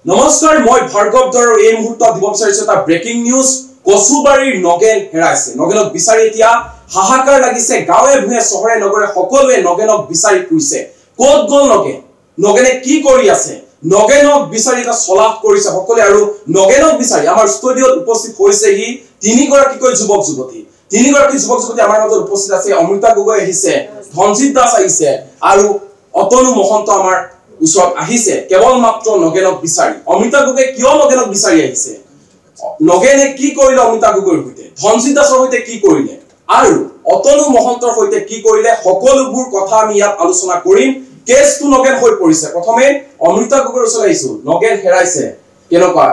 নমস্কাৰ মই ভাৰ্গৱ দৰ এই মুহূৰ্তত দিব বিচাৰিছো এটা ব্ৰেকিং নিউজ কচুবাৰীৰ নগেন হেৰাইছে নগেনক বিচাৰি এতিয়া হাহাকাৰ লাগিছে গাঁৱে ভূঞে চহৰে নগৰে সকলোৱে নগেনক বিচাৰি ফুৰিছে ক'ত গ'ল নগেনে কি কৰি আছে নগেনক বিচাৰি এটা সলাপ কৰিছে সকলোৱে আৰু নগেনক বিচাৰি আমাৰ ষ্টুডিঅত উপস্থিত হৈছেহি তিনিগৰাকীকৈ যুৱক যুৱতী আমাৰ মাজত উপস্থিত আছে অমৃতা গগৈ আহিছে ধনজিত দাস আহিছে আৰু অতনু মহন্ত আমাৰ ওচৰত আহিছে কেৱল মাত্ৰ নগেনক বিচাৰি অমৃতা গগৈ কিয় নগেনক বিচাৰি আহিছে নগেনে কি কৰিলে অমৃতা গগৈৰ সৈতে ধনজিত দাসৰ সৈতে কি কৰিলে আৰু অতনু মহন্তৰ সৈতে কি কৰিলে সকলোবোৰ কথা আমি ইয়াত আলোচনা কৰিম কেছটো নগেন হৈ পৰিছে প্ৰথমে অমৃতা গগৈৰ ওচৰলৈ আহিছো নগেন হেৰাইছে কেনেকুৱা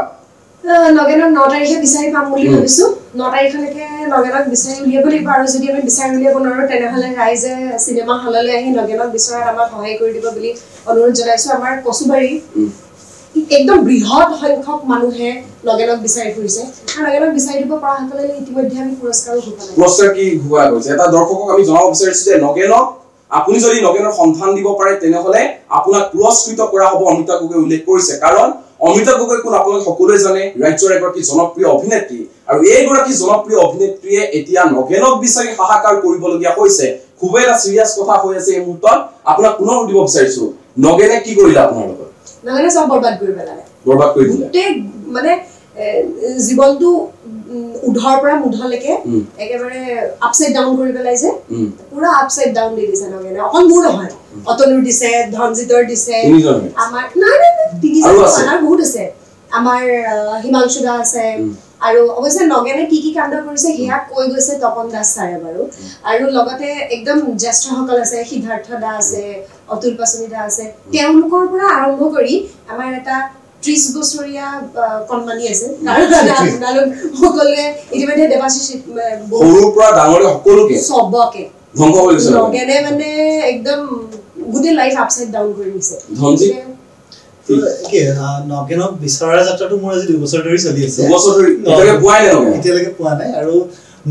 নগেনক 9 তাৰিখে বিচাৰি পাম বুলি ভাবিছো 9 তাৰিখলৈকে নগেনক বিচাৰি উলিয়াব লাগিব আৰু যদি আমি বিচাৰি উলিয়াব নোৱাৰো তেনেহলে ৰাইজে সিনেমা হললৈ আহি নগেনক বিচাৰাত আমাক সহায় কৰি দিব বুলি অনুৰোধ জনাইছো আমাৰ কচুবাৰী একদম বৃহৎ সংখ্যক মানুহে নগেনক বিচাৰি ফুৰিছে আৰু নগেনক বিচাৰি দিব পৰা সকলে ইতিমধ্যে আমি পুৰস্কাৰো ঘোষণা পুৰস্কাৰ কি ঘোষণা কৰিছে এটা দৰ্শকক আমি জনাব বিচাৰিছো যে নগেনক আপুনি যদি নগেনৰ সন্ধান দিব পাৰে তেনেহলে আপোনাক পুৰস্কৃত কৰা হ'ব অমৃতা গগৈ উল্লেখ কৰিছে কাৰণ অমৃতা গগৈ কোন আপোনালোক সকলোৱে জানে ৰাজ্যৰ এগৰাকী জনপ্ৰিয় অভিনেত্ৰী আৰু এইগৰাকী জনপ্ৰিয় অভিনেত্ৰীয়ে এতিয়া নগেনক বিচাৰি হাহাকাৰ কৰিবলগীয়া হৈছে খুবেই এটা সিৰিয়াছ কথা হৈ আছে এই মুহূৰ্তত আপোনাক পুনৰ সুধিব বিচাৰিছো নগেনে কি কৰিলে আপোনাৰ লগত নগেনে সব বৰবাদ কৰি পেলালে মানে জীৱনটো উধৰ পৰা মুধলৈকে একেবাৰে আপসাইড ডাউন কৰি পেলাইছে পুৰা আপসাইড ডাউন দি দিছে নগেনে অকল মোৰ নহয় অতনুৰ দিছে ধনজিতৰ দিছে আমাৰ নাই তিনিজন বহুত আছে আমাৰ হিমাংশু দা আছে আৰু অৱশ্যে নগেনে কি কাণ্ড কৰিছে হিয়া কৈ গৈছে তপন দাস ছাৰে বাৰু আৰু লগতে একদম জ্যেষ্ঠসকল আছে সিদ্ধাৰ্থ দা আছে অতুল পাচনি দা আছে তেওঁলোকৰ পৰা আৰম্ভ কৰি আমাৰ এটা 30 বছৰীয়া কনমানি আছে কাৰণ আপোনালোক সকলোৱে ইতিমধ্যে দেৱাশিষ সৰুৰ পৰা ডাঙৰ সকলোকে সবকে ধ্বংস কৰিছে নগেনে মানে একদম গোটেই লাইফ আপসাইড ডাউন কৰি দিছে ধনজিত কি নগেনক বিচাৰা যাত্ৰাটো মোৰ আজি 2 বছৰ ধৰি চলি আছে 2 বছৰ ধৰি এতিয়ালৈকে পোৱা নাই আৰু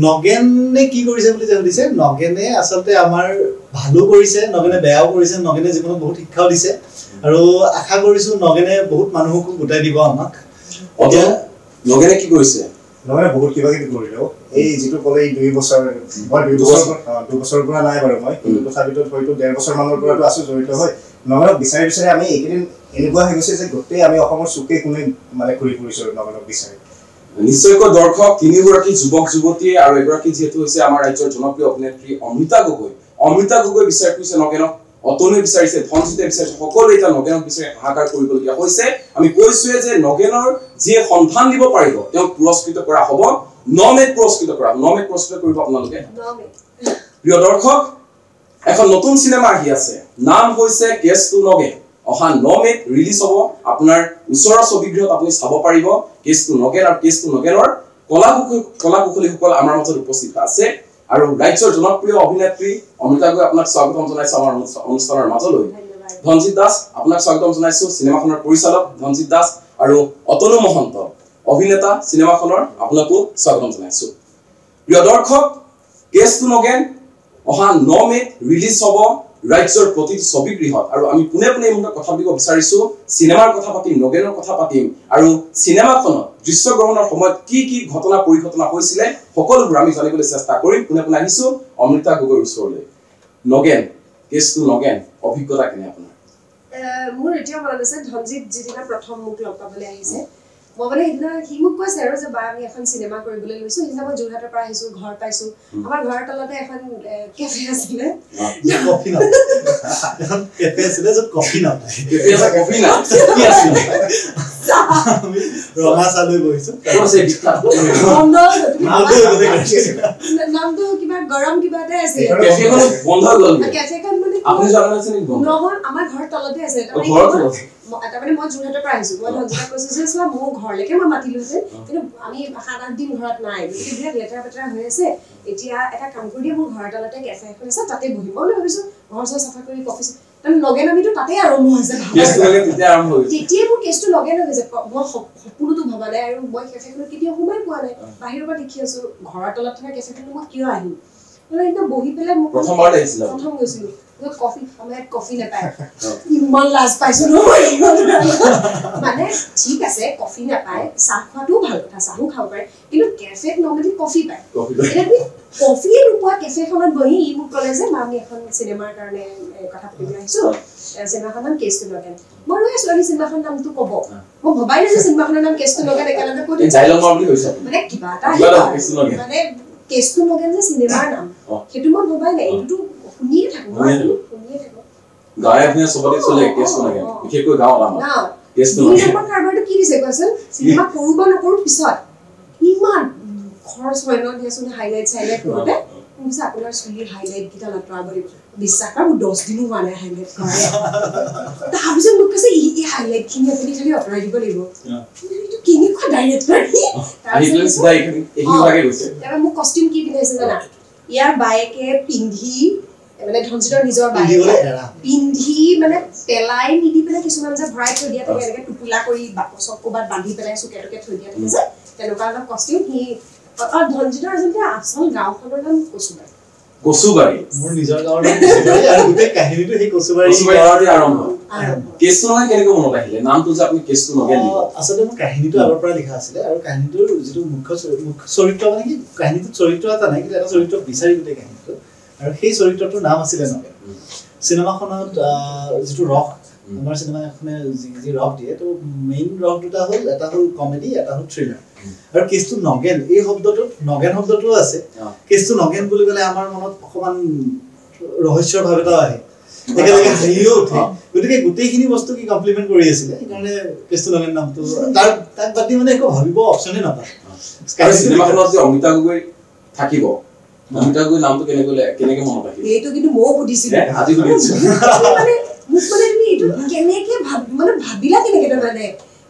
নগেনে কি কৰিছে বুলি জানিছে নগেনে আসলতে আমাৰ ভালো কৰিছে নগেনে বেয়াও কৰিছে নগেনে জীৱনত বহুত শিক্ষাও দিছে আৰু আশা কৰিছো নগেনে বহুত মানুহক গোটাই দিব আমাক এতিয়া নগেনে কি কৰিছে নগেনে বহুত কিবা কিবি কৰিলে এই যেটো কলে 2 বছৰ মই 2 বছৰ পৰা নাই বাৰু মই কিন্তু তথাপিতো হয়তো 1.5 বছৰ মানৰ পৰাটো আছো জড়িত হয় নগেনক বিচাৰি আমি এইকেইদিন এনেকুৱা হৈ গৈছে যে গোটেই আমি অসমৰ চুকে কোণে মানে ঘূৰি ফুৰিছো নগেনক বিচাৰি নিশ্চয়কৈ দৰ্শক তিনিগৰাকী যুৱক যুৱতী আৰু এগৰাকী যেহেতু হৈছে আমাৰ ৰাজ্যৰ জনপ্ৰিয় অভিনেত্ৰী অমৃতা গগৈ বিচাৰি ফুৰিছে নগেনক অতনুৱে বিচাৰিছে ধনজিতে বিচাৰিছে সকলোৱে এতিয়া নগেনক বিচাৰি হাহাকাৰ কৰিবলগীয়া হৈছে আমি কৈছোৱে যে নগেনৰ যিয়ে সন্ধান দিব পাৰিব তেওঁক পুৰস্কৃত কৰা হ'ব 9 মেত পুৰস্কৃত কৰা 9 মেত পুৰস্কৃত কৰিব আপোনালোকে প্ৰিয় দৰ্শক এখন নতুন সিনেমা আহি আছে নাম হৈছে কেছটো নগেন অহা 9 মেত ৰিলিজ হ'ব আপোনাৰ ওচৰৰ ছবিগৃহত আপুনি চাব পাৰিব কেছটো নগেন আৰু কেছটো নগেনৰ কলাকুশলীসকল আমাৰ মাজত উপস্থিত আছে আৰু ৰাজ্যৰ জনপ্ৰিয় অভিনেত্ৰী অমৃতা গগৈ আপোনাক স্বাগতম জনাইছো আমাৰ অনুষ্ঠানৰ মাজলৈ ধনজিত দাস আপোনাক স্বাগতম জনাইছো সিনেমাখনৰ পৰিচালক ধনজিত দাস আৰু অতনু মহন্ত অভিনেতা সিনেমাখনৰ আপোনাকো স্বাগতম জনাইছো প্ৰিয় দৰ্শক কেছটো নগেন অহা 9 মেত ৰিলিজ হ'ব ৰাজ্যৰ প্ৰতি ছবিগৃহত আৰু আমি পুনে এই মুহূৰ্তত কথা পাতিব বিচাৰিছো সিনেমাৰ কথা পাতিম নগেনৰ কথা পাতিম আৰু সিনেমাখনত দৃশ্যগ্ৰহণৰ সময়ত কি ঘটনা পৰিঘটনা হৈছিলে সকলোবোৰ আমি জানিবলৈ চেষ্টা কৰিম পুনে আহিছো অমৃতা গগৈৰ ওচৰলৈ নগেন কেছটো নগেন অভিজ্ঞতা কেনে আপোনাৰ মোৰ এতিয়া মনত আছে ধনজিত যিদিনা প্ৰথম মোক লগ পাবলৈ আহিছে মই মানে সেইদিনা সি মোক কৈছে আৰু যে বা আমি এখন সিনেমা কৰিবলৈ লৈছো সেইদিনা মই যোৰহাটৰ পৰা আহিছো ঘৰ পাইছো আমাৰ ঘৰৰ তলতে এখন কেফে আছিলে কফি না এখন কেফে আছিলে য'ত কফি না কেফে আছে কফি না কি আছিল ৰমা চালৈ গৈছো আছে বিখ্যাত নামটো কিবা গৰম কিবা এটা আছে কেফেখন বন্ধ হৈ গ'ল কেফেখন মানে আপুনি জানা আছে নেকি নহয় আমাৰ ঘৰ তলতে আছে তাৰমানে মই যোৰহাটৰ পৰা আহিছো মই ধনজিতক কৈছো যে চোৱা মোৰ ঘৰলৈকে মই মাতিলো যে কিন্তু আমি 7-8 দিন ঘৰত নাই গতিকে বিৰাট লেতেৰা পেতেৰা হৈ আছে এতিয়া এটা কাম কৰি মোৰ ঘৰৰ তলতে কেফে এখন আছে তাতে বহিম মই ভাবিছো ঘৰ চাফা কৰি কফি তাৰমানে নগেন আমিতো তাতে আৰম্ভ হৈছে তেতিয়াই মোৰ কেছটো নগেন হৈছে মই সপোনতো ভবা নাই আৰু মই কেফেখনত কেতিয়াও সোমাই পোৱা নাই বাহিৰৰ পৰা দেখি আছো ঘৰৰ তলত থকা কেফেখনত মই কিয় আহিম মানে একদম বহি পেলাই মোক প্ৰথমবাৰ আহিছিল প্ৰথম গৈছিলো কফি আমাৰ কফি নাপায় ইমান লাজ পাইছো ন মানে ঠিক আছে কফি নাপায় চাহ খোৱাটো ভাল কথা চাহো খাব পাৰে কিন্তু কেফেত নৰ্মেলি কফি পায় কফি নোপোৱা কেফেখনত বহি ই মোক ক'লে যে আমি এখন চিনেমাৰ কাৰণে কথা পাতিবলৈ আহিছো চিনেমাখনৰ নাম কেছটো নগেন মই ৰৈ আছো চিনেমাখনৰ নামটো ক'ব মই ভবাই নাই যে চিনেমাখনৰ নাম কেছটো নগেন একেলগে কৈ দিম মানে কিবা এটা মানে কেছটো নগেন যে চিনেমাৰ নাম সেইটো মই ভবাই নাই এইটো শুনিয়ে থাকো গাঁৱে আপুনি সবতে চলে কেছটো নগেন বিশেষকৈ গাঁৱত আমাৰ কেছটো নগেন আমাৰ কাৰবাৰটো কি দিছে কৈছিল চিনেমা কৰো বা নকৰো পিছত ইমান খৰচ হয় ন দিয়াচোন হাইলাইট কৰোতে মুছা আপোনাৰ চুলিৰ হাইলাইট কিটা লটৰাব দিব বিশ্বাস কৰা 10 দিনো হোৱা নাই হাইলাইট কৰা তাৰপিছত মোক কৈছে এই হাইলাইট খিনি আপুনি খালি অতৰাই দিব লাগিব এইটো কেনেকুৱা ডাইৰেক্টৰ আহিলে সিধা এইখিনি ভাগে গৈছে তাৰপৰা মোক কষ্টিউম কি পিন্ধাইছে জানা ইয়াৰ বাইকে পিন্ধি মানে ধনজিতৰ নিজৰ বাইক পিন্ধি মানে পেলাই নিদি পেলাই কিছুমান যে ভৰাই থৈ দিয়া থাকে এনেকে টুকুলা কৰি বাকচক ক'বাত বান্ধি পেলাই চুকেটকে থৈ দিয়া থাকে যে তেনেকুৱা অলপ কষ্টিউম সি ধনজিতৰ আচলতে আচল গাঁওখনৰ নাম কচুবাৰী মোৰ নিজৰ গাঁৱৰ নাম কচুবাৰী আৰু গোটেই কাহিনীটো সেই কচুবাৰী আৰম্ভ কেছটো নগেন কেনেকৈ মনত আহিলে নামটো যে আপুনি কেছটো নগেন দিলে আচলতে মোৰ কাহিনীটো আগৰ পৰা লিখা আছিলে আৰু কাহিনীটোৰ যিটো মুখ্য চৰিত্ৰ মানে কি কাহিনীটোত চৰিত্ৰ এটা নাই কিন্তু এটা চৰিত্ৰ বিচাৰি গোটেই কাহিনীটো আৰু সেই চৰিত্ৰটোৰ নাম আছিলে নগেন চিনেমাখনত যিটো ৰস আমাৰ চিনেমা এখনে যি ৰস দিয়ে তো মেইন ৰস দুটা হ'ল এটা হ'ল কমেডি এটা হ'ল থ্ৰিলাৰ আৰু কেছটো নগেন এই শব্দটোত নগেন শব্দটো আছে কেছটো নগেন বুলি ক'লে আমাৰ মনত অকমান ৰহস্যৰ ভাৱ এটা আহে একেলগে হাঁহিও উঠে গতিকে গোটেইখিনি বস্তু কি কমপ্লিমেণ্ট কৰি আছিলে সেইকাৰণে কেছটো নগেন নামটো তাক বাদ দি মানে একো ভাবিব অপশ্যনে নাপায় চিনেমাখনত যে অমিতা গগৈ থাকিব অমিতা গগৈ নামটো কেনেকৈ মনত আহিল এইটো কিন্তু ময়ো সুধিছিলোঁ আজি সুধিছোঁ মানে মোক মানে তুমি এইটো কেনেকে মানে ভাবিলা কেনেকে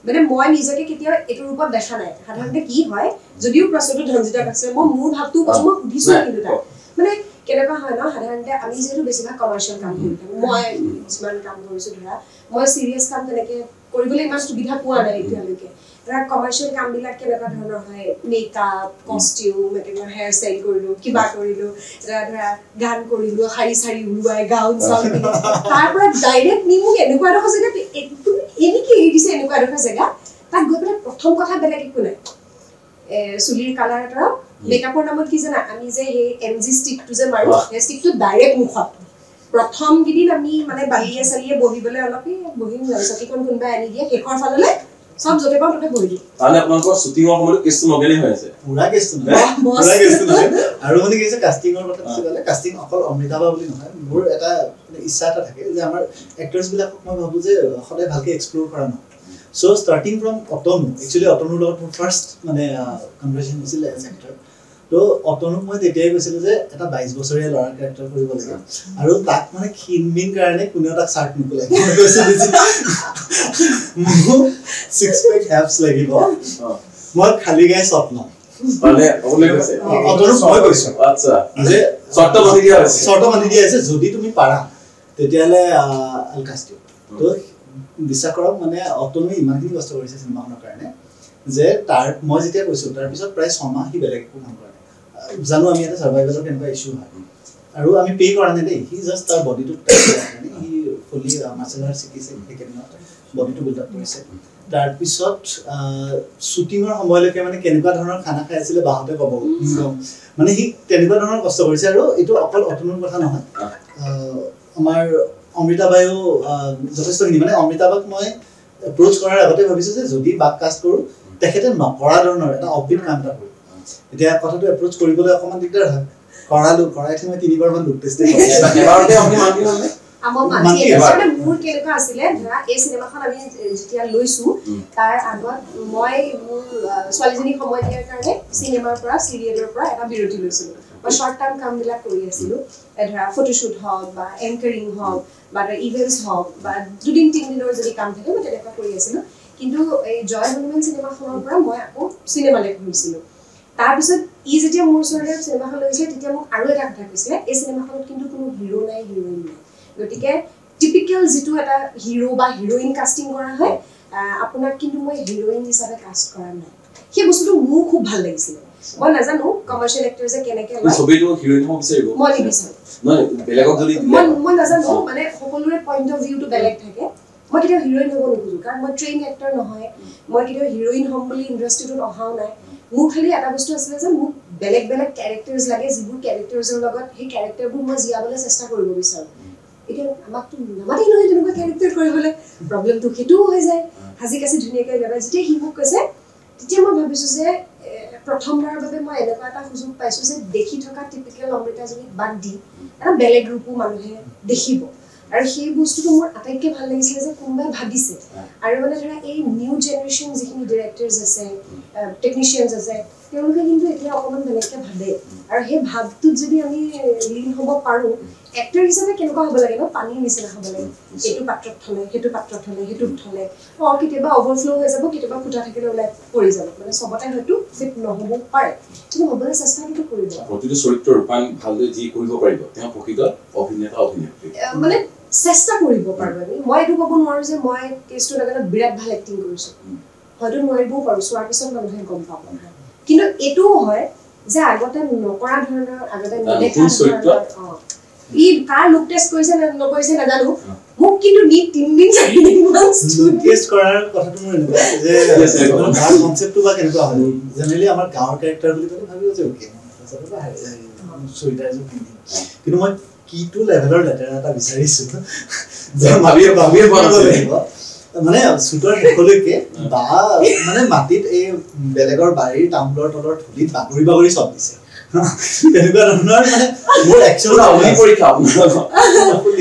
মানে মই নিজকে কেতিয়াও এইটো ৰূপত দেখা নাই সাধাৰণতে কি হয় যদিও প্ৰশ্নটো ধনজিতক আছে মই মোৰ ভাৱটো মই সুধিছোঁ কিন্তু তাক মানে কেনেকুৱা হয় ন সাধাৰণতে আমি যিহেতু বেছিভাগ কমাৰ্চিয়েল কাম কৰি থাকোঁ মই কিছুমান কাম কৰিছোঁ ধৰা মই চিৰিয়াছ কাম তেনেকে কৰিবলৈ ইমান সুবিধা পোৱা নাই এতিয়ালৈকে ধৰা কমাৰ্চিয়েল কামবিলাক কেনেকুৱা ধৰণৰ হয় মেকআপ কষ্টিউম একেবাৰে হেয়াৰ ষ্টাইল কৰিলোঁ কিবা কৰিলোঁ ধৰা গান কৰিলোঁ শাৰী চাৰী ওলোৱাই গাউন চাউন তাৰ পৰা ডাইৰেক্ট নি মোক এনেকুৱা এডোখৰ জেগাত এনেকৈ এৰি দিছে এনেকুৱা এডোখৰ জেগা তাত গৈ পেলাই প্ৰথম কথা বেলেগ একো নাই চুলিৰ কালাৰ এটা মেকআপৰ নামত কি জানা আমি যে সেই MG ষ্টিকটো যে মাৰো সেই ষ্টিকটো ডাইৰেক্ট মুখত প্ৰথম কেইদিন আমি মানে বালিয়ে চালিয়ে বহিবলৈ অলপ বহিম চকীখন কোনোবাই আনি দিয়ে শেষৰ ফাললৈ সব যতে পাও ততে বহি দিওঁ তাহলে আপোনালোকৰ শুটিংৰ সময়ত কেছটো নগেনই হৈ আছে পুৰা কেছটো আৰু মানে কি হৈছে কাষ্টিংৰ কথা ক'লে কাষ্টিং অকল অমৃতাবা বুলি নহয় মোৰ এটা ইচ্ছা এটা থাকে যে আমাৰ এক্টৰ্ছ বিলাকক মই ভাবো যে সদায় ভালকে এক্সপ্লোৰ কৰা নহয় so starting from Atanu actually অতনুৰ লগত মোৰ ফাৰ্ষ্ট মানে কনভাৰচেশ্যন হৈছিল এজ এক্টৰ তো অতনুক মই তেতিয়াই কৈছিলোঁ যে এটা 22 বছৰীয়া ল'ৰা কেৰেক্টাৰ কৰিব লাগে আৰু তাক মানে ক্ষীণমিন কাৰণে কোনেও তাক চাৰ্ট নোকোলে মোক 6 পেক এপছ লাগিব মই খালি গাই শ্বট লওঁ মানে অকলে কৈছে অতনুক মই কৈছোঁ আচ্ছা যে শ্বট বান্ধি দিয়া আছে যদি তুমি পাৰা তেতিয়াহ'লে আল কাষ্ট ইউ তো বিশ্বাস কৰক মানে অতনুৱে ইমানখিনি কষ্ট কৰিছে চিনেমাখনৰ কাৰণে যে তাৰ মই যেতিয়া কৈছোঁ তাৰপিছত প্ৰায় 6 মাহ সি বেলেগ একো কাম কৰা নাই জানো আমি এটা সাৰ্ভাইভেলৰ কেনেকুৱা ইছ্যু হয় আৰু আমি পে কৰা নাই দেই সি জাষ্ট তাৰ বডিটো সি ফুলি মাৰ্চেল আৰ্ট শিকিছে সেইকেইদিনত বডিটো বিল্ড আপ কৰিছে তাৰপিছত শ্বুটিঙৰ সময়লৈকে মানে কেনেকুৱা ধৰণৰ খানা খাই আছিলে বাহঁতে ক'ব মানে সি তেনেকুৱা ধৰণৰ কষ্ট কৰিছে আৰু এইটো অকল অতনুৰ কথা নহয় আমাৰ অমৃতাবায়ো যথেষ্টখিনি মানে অমৃতাবাক মই এপ্ৰ'চ কৰাৰ আগতে ভাবিছোঁ যে যদি বাক কাষ্ট কৰোঁ তেখেতে নকৰা ধৰণৰ এটা অফবিট কাম এটা কৰোঁ এতিয়া কথাটো এপ্ৰ'চ কৰিবলৈ অকণমান দিগদাৰ হয় কৰাই মই 3বাৰমান লুক টেষ্ট মোৰ কেনেকুৱা আছিলে ধৰা এই চিনেমাখন আমি যেতিয়া লৈছোঁ তাৰ আগত মই মোৰ ছোৱালীজনীক সময় দিয়াৰ কাৰণে চিনেমাৰ পৰা চিৰিয়েলৰ পৰা এটা বিৰতি লৈছিলোঁ মই শ্বৰ্ট টাৰ্ম কামবিলাক কৰি আছিলোঁ ধৰা ফটোশ্বুট হওক বা এংকাৰিং হওক বা ইভেণ্টছ হওক বা 2-3 দিনৰ যদি কাম থাকে মই তেনেকুৱা কৰি আছিলোঁ কিন্তু এই জয় হনুমান চিনেমাখনৰ পৰা মই আকৌ চিনেমালৈ ঘূৰিছিলোঁ তাৰপিছত যেতিয়া মোৰ ওচৰলৈ চিনেমাখন লৈছিলে তেতিয়া মোক আৰু এটা কথা কৈছিলে এই চিনেমাখনত কিন্তু কোনো হিৰো নাই হিৰইন নাই গতিকে টিপিকেল যিটো এটা হিৰো বা হিৰইন কাষ্টিং কৰা হয় আপোনাক কিন্তু মই হিৰইন হিচাপে কাষ্ট কৰা নাই সেই বস্তুটো মোৰ খুব ভাল লাগিছিলে মই নাজানো কমাৰ্চিয়েল এক্টৰ যে কেনেকে লয় ছবিটো হিৰোইন হ'ব বিচাৰিব মই নিবিচাৰো নহয় বেলেগক যদি মই নাজানো মানে সকলোৰে পইণ্ট অফ ভিউটো বেলেগ থাকে মই কেতিয়াও হিৰোইন হ'ব নোখোজো কাৰণ মই ট্ৰেইন এক্টৰ নহয় মই কেতিয়াও হিৰোইন হ'ম বুলি ইণ্ডাষ্ট্ৰীটোত অহাও নাই মোৰ খালি এটা বস্তু আছিলে যে মোক বেলেগ বেলেগ কেৰেক্টাৰ্ছ লাগে যিবোৰ কেৰেক্টাৰ্ছৰ লগত সেই কেৰেক্টাৰবোৰ মই জীয়াবলৈ চেষ্টা কৰিব বিচাৰোঁ এতিয়া আমাকতো নামাতেই নহয় তেনেকুৱা কেৰেক্টাৰ কৰিবলৈ প্ৰব্লেমটো সেইটোও হৈ যায় সাজি কাচি ধুনীয়াকৈ গায় যেতিয়া সি মোক কৈছে তেতিয়া মই ভাবিছোঁ যে প্ৰথমবাৰৰ বাবে মই এনেকুৱা এটা সুযোগ পাইছোঁ যে দেখি থকা টিপিকেল অমৃতাজনীক বাদ দি এটা বেলেগ ৰূপো মানুহে দেখিব আৰু সেই বস্তুটো মোৰ আটাইতকৈ ভাল লাগিছিলে যে কোনোবাই ভাবিছে আৰু মানে ধৰা এই নিউ জেনেৰেশ্যন যিখিনি ডিৰেক্টৰ্ছ আছে টেকনিচিয়ানছ আছে তেওঁলোকে কিন্তু এতিয়া অকণমান বেলেগকৈ ভাবে আৰু সেই ভাৱটোত যদি আমি লীন হ'ব পাৰোঁ এক্টৰ হিচাপে কেনেকুৱা হ'ব লাগে ন পানীৰ নিচিনা হ'ব লাগে এইটো পাত্ৰত থ'লে সেইটো পাত্ৰত থ'লে সেইটোত থ'লে কেতিয়াবা অভাৰফ্ল' হৈ যাব কেতিয়াবা ফুটা থাকিলে ওলাই পৰি যাব মানে চবতে হয়তো ফিট নহ'ব পাৰে কিন্তু হ'বলৈ চেষ্টাটো কৰিব প্ৰতিটো চৰিত্ৰৰ ৰূপায়ণ ভালদৰে যি কৰিব পাৰিব তেওঁ প্ৰকৃত অভিনেতা অভিনেত্ৰী মানে চেষ্টা কৰিব পাৰোঁ আমি মই এইটো ক'ব নোৱাৰোঁ যে মই কেছটো লগাত বিৰাট ভাল এক্টিং কৰিছোঁ হয়তো নোৱাৰিবও পাৰোঁ চোৱাৰ পিছত মানুহে গম পাব কিন্তু এইটোও হয় যে আগতে নকৰা ধৰণৰ আগতে নেদেখা ধৰণৰ ই কাৰ লুক টেষ্ট কৰিছে নকৰিছে নাজানো মোক কিন্তু 3 দিন 4 দিন টেষ্ট কৰাৰ কথাটো মোৰ এনেকুৱা যে তাৰ কনচেপ্টটো বা কেনেকুৱা হয় জেনেৰেলি আমাৰ গাঁৱৰ কেৰেক্টাৰ বুলি ক'লে ভাবিব যে ওকে কিন্তু মই কিটো লেভেলৰ লেটাৰ এটা বিচাৰিছোঁ যে ভাবিয়ে লাগিব মানে চুটৰ শেষলৈকে বা মানে মাটিত এই বেলেগৰ বাৰীৰ তামোলৰ তলৰ ধূলিত বাগৰি বাগৰি চব দিছে তেনেকুৱা ধৰণৰ মানে মোৰ একচুৱেলি আপুনি পৰীক্ষা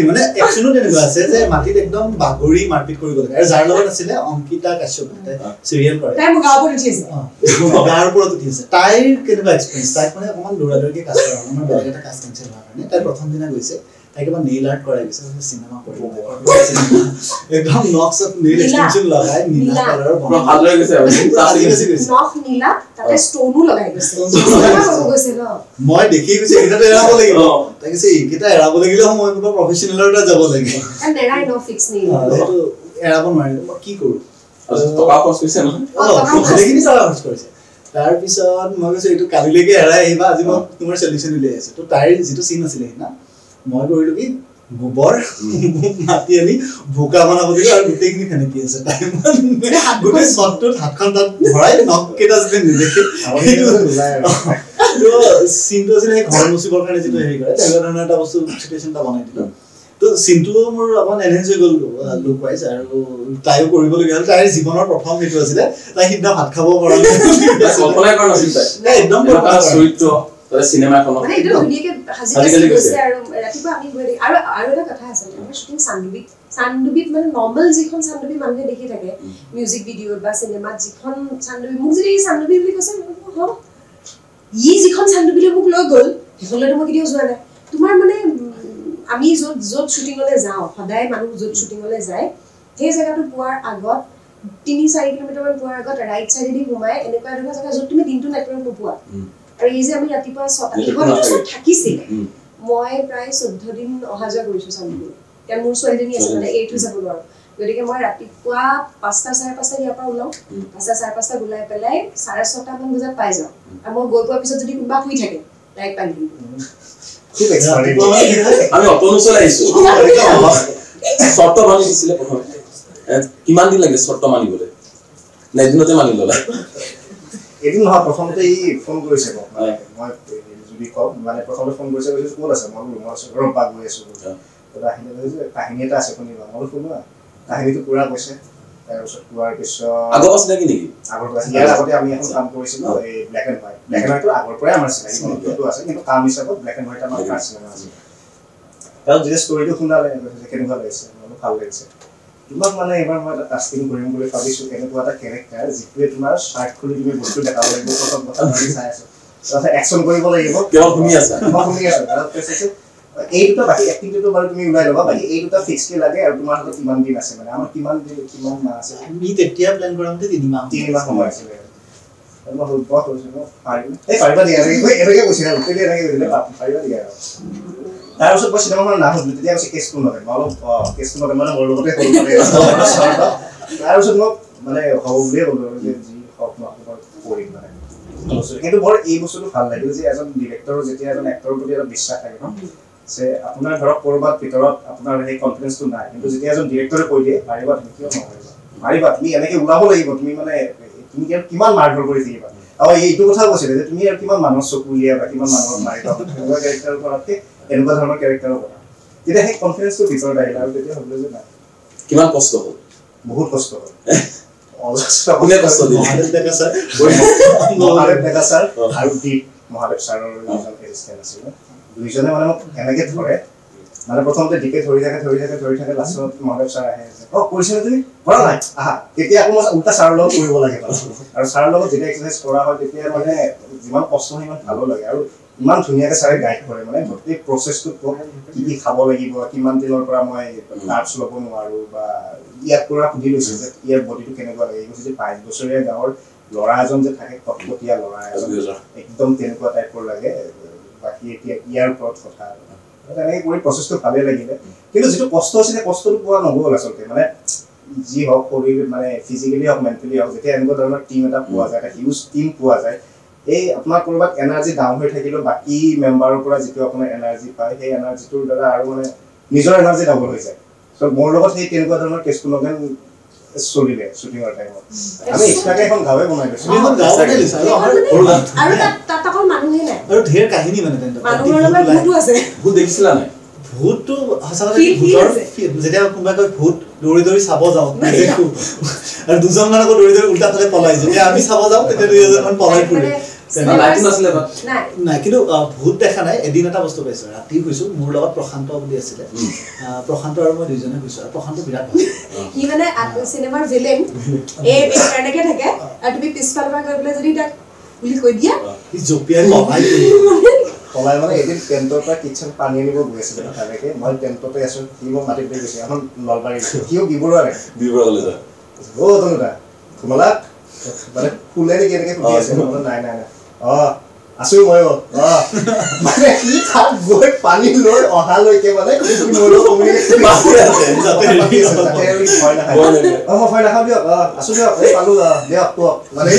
মানে একচুৱেলি তেনেকুৱা আছে যে মাটিত একদম বাগৰি মাৰপিট কৰিব লাগে আৰু যাৰ লগত আছিলে অংকিতা কাশ্যপ চিৰিয়েল কৰে তাই মোক গাঁৱৰ ওপৰত উঠি আছে গাঁৱৰ ওপৰত উঠি আছে তাইৰ কেনেকুৱা এক্সপিৰিয়েঞ্চ তাইক মানে অকণমান দৌৰাদৌৰিকৈ কাজ কৰা আমাৰ বেলেগ এটা কাজ কেঞ্চেল হোৱাৰ কাৰণে তাই প্ৰথম দিনা গৈছে তাইক এবাৰ নেইল আৰ্ট কৰাই গৈছে চিনেমা কৰিব একদম নক্স নেইল এক্সটেনশ্যন লগাই নীলা কালাৰৰ ভাল হৈ গৈছে নখ নীলা তাতে ষ্টোনো লগাই গৈছে মই দেখি গৈছে এইকেইটাতো এৰাব লাগিব তাই কৈছে এইকেইটা এৰাব লাগিলে মই কিবা প্ৰফেচনেলৰ তাত যাব লাগিব সেইটো এৰাব নোৱাৰিম মই কি কৰোঁ টকা খৰচ কৰিছে নহয় সেইখিনি টকা খৰচ কৰিছে তাৰপিছত মই কৈছোঁ এইটো কালিলৈকে এৰাই আহিবা আজি মই তোমাৰ চলিউশ্যন উলিয়াই আছোঁ তো তাইৰ যিটো চিন আছিলে সেইদিনা মই কৰিলোঁ কি গোবৰ মাটি আনি বোকা বনাব দিলোঁ আৰু গোটেইখিনি ফেনেকি আছে তাই গোটেই শ্বটটোত হাতখন তাত ভৰাই নখকেইটা যদি নেদেখে চিনটো আছিলে সেই ঘৰ মুচিবৰ কাৰণে যিটো হেৰি কৰে তেনেকুৱা ধৰণৰ এটা বস্তু চিটুৱেশ্যন এটা বনাই দিলোঁ তো চিনটো মোৰ অকণমান এনহেঞ্চ হৈ গ'ল লুক ৱাইজ আৰু তাইও কৰিবলগীয়া হ'ল তাইৰ জীৱনৰ প্ৰথম সেইটো আছিলে তাই সিদিনা ভাত খাব পৰা নাই একদম চৰিত্ৰ চিনেমা এখনত মানে এইটো ধুনীয়াকৈ সাজি গৈছে আৰু ৰাতিপুৱা আমি গৈ আৰু এটা কথা আছে আমাৰ শ্বুটিং চান্দুবিত মানে নৰ্মেল যিখন চান্দুবি মানুহে দেখি থাকে মিউজিক ভিডিঅ'ত বা চিনেমাত যিখন চান্দুবি মোক যদি এই চান্দুবি বুলি কৈছে ই যিখন চান্দুবিলৈ মোক লৈ গ'ল সেইখনলৈতো মই কেতিয়াও যোৱা নাই তোমাৰ মানে আমি য'ত শ্বুটিঙলৈ যাওঁ সদায় মানুহ য'ত শ্বুটিঙলৈ যায় সেই জেগাটো পোৱাৰ আগত 3-4 কিলোমিটাৰমান পোৱাৰ আগত ৰাইট চাইডেদি সোমাই এনেকুৱা জেগা য'ত তুমি দিনটো নেটৱৰ্ক নোপোৱা আৰু এই যে আমি ৰাতিপুৱা 6টা থাকিছিলে মই প্ৰায় 14 দিন অহা যোৱা কৰিছোঁ চান্দুবি কাৰণ মোৰ ছোৱালীজনী আছে মানে এইটো যাব নোৱাৰোঁ গতিকে মই ৰাতিপুৱা 5:00-5:30 ইয়াৰ পৰা ওলাওঁ 5:00-5:30 ওলাই পেলাই 6:30 মান বজাত পাই যাওঁ আৰু মই গৈ পোৱাৰ পিছত যদি কোনোবা শুই থাকে ডাইৰেক্ট পানী দিম আমি অট'নচল আহিছোঁ চৰ্ত মানি দিছিলে প্ৰথমে কিমান দিন লাগে চৰ্ত মানিবলৈ নে এদিনতে মানি ল'লা এদিন নহয় প্ৰথমতে ই ফোন কৰিছে মই যদি কওঁ মানে প্ৰথমতে ফোন কৰিছে ক'ত আছে মই ৰুমত আছোঁ ঘৰৰ পৰা গৈ আছোঁ আহিলে কৈছে কাহিনী এটা আছে শুনিবা মই শুনোৱা কাহিনীটো পুৰা কৈছে তাৰপিছত কোৱাৰ পিছত আগৰ আছে নেকি আগৰ পৰা ইয়াৰ আগতে আমি এখন কাম কৰিছিলোঁ এই ব্লেক এণ্ড হোৱাইটটো আগৰ পৰাই আমাৰ চিনাকি আছে কিন্তু কাম হিচাপত ব্লেক এণ্ড হোৱাইট আমাৰ ফাৰ্ষ্ট চিনেমা আছিল তেওঁ যেতিয়া ষ্টৰিটো শুনালে কেনেকুৱা লাগিছে মোৰ ভাল লাগিছে তোমাক মানে এবাৰ মই এটা কাষ্টিং কৰিম বুলি ভাবিছোঁ এনেকুৱা এটা কেৰেক্টাৰ যিটোৱে তোমাৰ চাৰ্ট খুলি তুমি বস্তু দেখাব লাগিব প্ৰথম কথা ধৰি চাই আছোঁ তাৰপিছত একশ্যন কৰিব লাগিব কেৱল শুনি আছা মই শুনি আছোঁ তাৰপিছত এই দুটা বাকী এক্টিংটো বাৰু তুমি ওলাই ল'বা বাকী এই দুটা ফিক্সকৈ লাগে আৰু তোমাৰ হাতত কিমান দিন আছে মানে আমাৰ কিমান মাহ আছে আমি তেতিয়া প্লেন কৰামতে 3 মাহ সময় আছিলে মই বহুত কৈছোঁ মই পাৰিম এই পাৰিবা দিয়া এনেকৈ কৈছে আৰু গোটেই এনেকৈ কৈছিলে পাৰিবা দিয়া আৰু তাৰপিছত মই চিনেমাখনৰ নাম সুধিলোঁ তেতিয়া কৈছে কেছটো নকৰে মই অলপ কেছটো নকৰে মানে মোৰ লগতে তাৰপিছত মই মানে হ'ব বুলিয়ে ক'লোঁ যে যি হওক মই কৰিম মানে কিন্তু মোৰ এই বস্তুটো ভাল লাগিল যে এজন ডিৰেক্টৰৰ যেতিয়া এজন এক্টৰৰ প্ৰতি এটা বিশ্বাস থাকে যে আপোনাৰ ধৰক কৰবাত ভিতৰত আপোনাৰ সেই কনফিডেন্সটো নাই কিন্তু যেতিয়া এজন ডিৰেক্টৰে কৈ দিয়ে পাৰিবা তুমি কিয় নকৰিবা পাৰিবা তুমি এনেকে ওলাব লাগিব তুমি মানে তুমি কিমান মাৰধৰ কৰি থাকিবা আৰু এইটো কথা কৈছিলে যে তুমি আৰু কিমান মানুহৰ চকু উলিয়াবা কিমান মানুহক মাৰিবা এনেকুৱা কেৰেক্টাৰৰ কৰাতকে এনেকুৱা ধৰণৰ কেৰেক্টাৰৰ কৰা তেতিয়া সেই কনফিডেন্সটো ভিতৰত আহিলে আৰু তেতিয়া ভাবিলো যে নাই কিমান কষ্ট হ'ল বহুত কষ্ট হ'ল কোনে কষ্ট দিলে মহাদেৱ ডেকা ছাৰ আৰু দীপ মহাদেৱ ছাৰৰ যিজন এছিষ্টেণ্ট আছিলে দুইজনে মানে মোক এনেকে ধৰে মানে প্ৰথমতে ডিকে ধৰি থাকে লাষ্টত মহাদেৱ ছাৰ আহে কৰিছিলে তুমি কৰা নাই আহা তেতিয়া আকৌ মই উল্টা ছাৰৰ লগত কৰিব লাগে আৰু ছাৰৰ লগত যেতিয়া এক্সাৰচাইজ কৰা হয় তেতিয়া মানে যিমান কষ্ট হয় ইমান ভালো লাগে আৰু ইমান ধুনীয়াকে ছাৰে গাইড কৰে মানে গোটেই প্ৰচেছটো কি কি খাব লাগিব কিমান দিনৰ পৰা মই কাৰ্বছ ল'ব নোৱাৰো বা ইয়াৰ পৰা সুধি লৈছো যে ইয়াৰ বডিটো কেনেকুৱা লাগে এই যে 5 বছৰীয়া গাঁৱৰ ল'ৰা এজন যে থাকে কটকটীয়া ল'ৰা এজন একদম তেনেকুৱা টাইপৰ লাগে বাকী এতিয়া ইয়াৰ ওপৰত কথা তেনেকৈ কৰি প্ৰচেছটো ভালেই লাগিলে কিন্তু যিটো কষ্ট আছিলে কষ্টটো পোৱা নগ'ল আচলতে মানে যি হওক শৰীৰ মানে ফিজিকেলি হওক মেণ্টেলি হওক যেতিয়া এনেকুৱা ধৰণৰ টিম এটা পোৱা যায় এটা হিউজ টিম পোৱা যায় এই আপোনাৰ ক'ৰবাত এনাৰ্জি ডাউন হৈ থাকিলেও বাকী মেম্বাৰৰ পৰা যিটো আপোনাৰ এনাৰ্জি পায় সেই এনাৰ্জিটোৰ দ্বাৰা আৰু মানে নিজৰ এনাৰ্জি ডাবল হৈ যায় চ' মোৰ লগত সেই তেনেকুৱা ধৰণৰ কেছটো নগেন চলিলে শ্বুটিঙৰ টাইমত আমি এক্সট্ৰাকে এখন গাঁৱে বনাই লৈছোঁ এখন গাঁও বনাই লৈছোঁ আৰু তাত অকল মানুহে নাই আৰু ঢেৰ কাহিনী মানে মানুহৰ লগত ভূতো আছে ভূত দেখিছিলা নাই ভূতটো সঁচাকৈ ভূতৰ যেতিয়া কোনোবাই কয় ভূত দৌৰি দৌৰি চাব যাওঁ দেখো আৰু দুজন মান আকৌ দৌৰি দৌৰি উল্টা ফালে পলাই যেতিয়া আমি চাব যাওঁ তেতিয়া দুইজনমান পলাই ফুৰে নাই কিন্তু ভূত দেখা নাই এদিন এটা বস্তু পাইছো ৰাতি শুইছোঁ মোৰ লগত প্ৰশান্ত বুলি আছিলে প্ৰশান্ত আৰু মই দুইজনে শুইছোঁ আৰু প্ৰশান্ত বিৰাট ভাল সি মানে চিনেমাৰ ভিলেন এই এনেকে থাকে আৰু তুমি পিছফালৰ পৰা গৈ পেলাই যদি তাক বুলি কৈ দিয়া সি জপিয়াই পলাই মানে এদিন টেণ্টৰ পৰা কিটচেন পানী আনিব গৈ আছিলে তেনেকে মই টেণ্টতে আছো সি মোক মাটিত দি গৈছে এখন নলবাৰী সিও বিবৰুৱাৰে যায় তনুদা তোমালা মানে ফুলে নেকি এনেকে সুধি আছে নাই আছো মই মানে সি তাত গৈ পানী লৈ অহালৈকে মানে ভয় নাখাওঁ দিয়ক আছো দিয়ক এই পালো দিয়ক কওক মানে